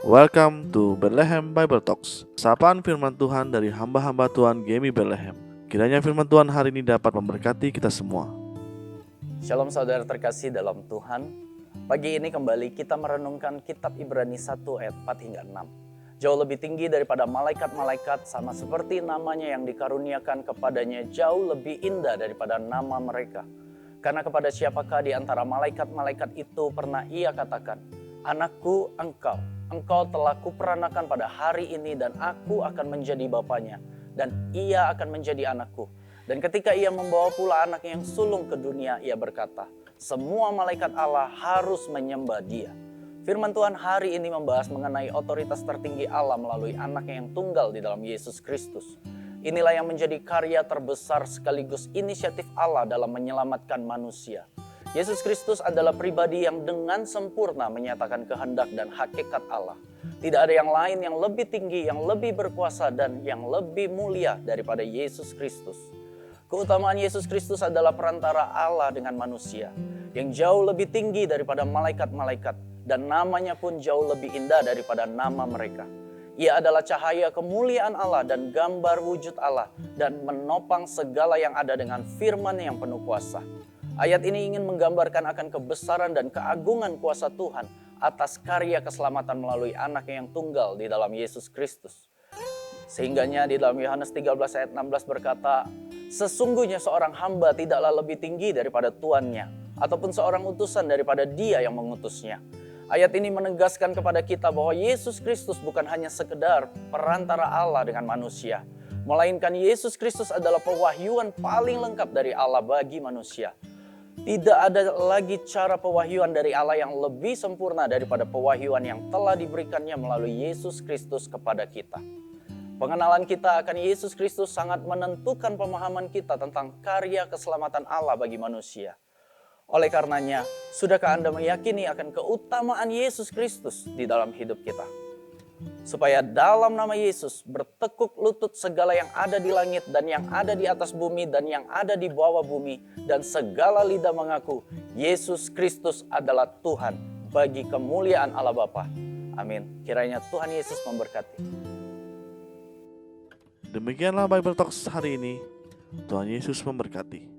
Welcome to Bethlehem Bible Talks. Sapaan firman Tuhan dari hamba-hamba Tuhan Gemi Bethlehem. Kiranya firman Tuhan hari ini dapat memberkati kita semua. Shalom saudara terkasih dalam Tuhan. Pagi ini kembali kita merenungkan kitab Ibrani 1 ayat 4 hingga 6. Jauh lebih tinggi daripada malaikat-malaikat, sama seperti namanya yang dikaruniakan kepadanya jauh lebih indah daripada nama mereka. Karena kepada siapakah di antara malaikat-malaikat itu pernah ia katakan, "Anakku, engkau telah kuperanakan pada hari ini dan aku akan menjadi bapanya, dan ia akan menjadi anakku." Dan ketika ia membawa pula anaknya yang sulung ke dunia, ia berkata, "Semua malaikat Allah harus menyembah dia." Firman Tuhan hari ini membahas mengenai otoritas tertinggi Allah melalui anaknya yang tunggal di dalam Yesus Kristus. Inilah yang menjadi karya terbesar sekaligus inisiatif Allah dalam menyelamatkan manusia. Yesus Kristus adalah pribadi yang dengan sempurna menyatakan kehendak dan hakikat Allah. Tidak ada yang lain yang lebih tinggi, yang lebih berkuasa, dan yang lebih mulia daripada Yesus Kristus. Keutamaan Yesus Kristus adalah perantara Allah dengan manusia, yang jauh lebih tinggi daripada malaikat-malaikat, dan namanya pun jauh lebih indah daripada nama mereka. Ia adalah cahaya kemuliaan Allah dan gambar wujud Allah, dan menopang segala yang ada dengan firman yang penuh kuasa. Ayat ini ingin menggambarkan akan kebesaran dan keagungan kuasa Tuhan atas karya keselamatan melalui anaknya yang tunggal di dalam Yesus Kristus. Sehingganya di dalam Yohanes 13 ayat 16 berkata, "Sesungguhnya seorang hamba tidaklah lebih tinggi daripada tuannya, ataupun seorang utusan daripada dia yang mengutusnya." Ayat ini menegaskan kepada kita bahwa Yesus Kristus bukan hanya sekedar perantara Allah dengan manusia, melainkan Yesus Kristus adalah pewahyuan paling lengkap dari Allah bagi manusia. Tidak ada lagi cara pewahyuan dari Allah yang lebih sempurna daripada pewahyuan yang telah diberikannya melalui Yesus Kristus kepada kita. Pengenalan kita akan Yesus Kristus sangat menentukan pemahaman kita tentang karya keselamatan Allah bagi manusia. Oleh karenanya, sudahkah Anda meyakini akan keutamaan Yesus Kristus di dalam hidup kita? Supaya dalam nama Yesus bertekuk lutut segala yang ada di langit dan yang ada di atas bumi dan yang ada di bawah bumi, dan segala lidah mengaku Yesus Kristus adalah Tuhan bagi kemuliaan Allah Bapa. Amin. Kiranya Tuhan Yesus memberkati. Demikianlah Bible Talks hari ini. Tuhan Yesus memberkati.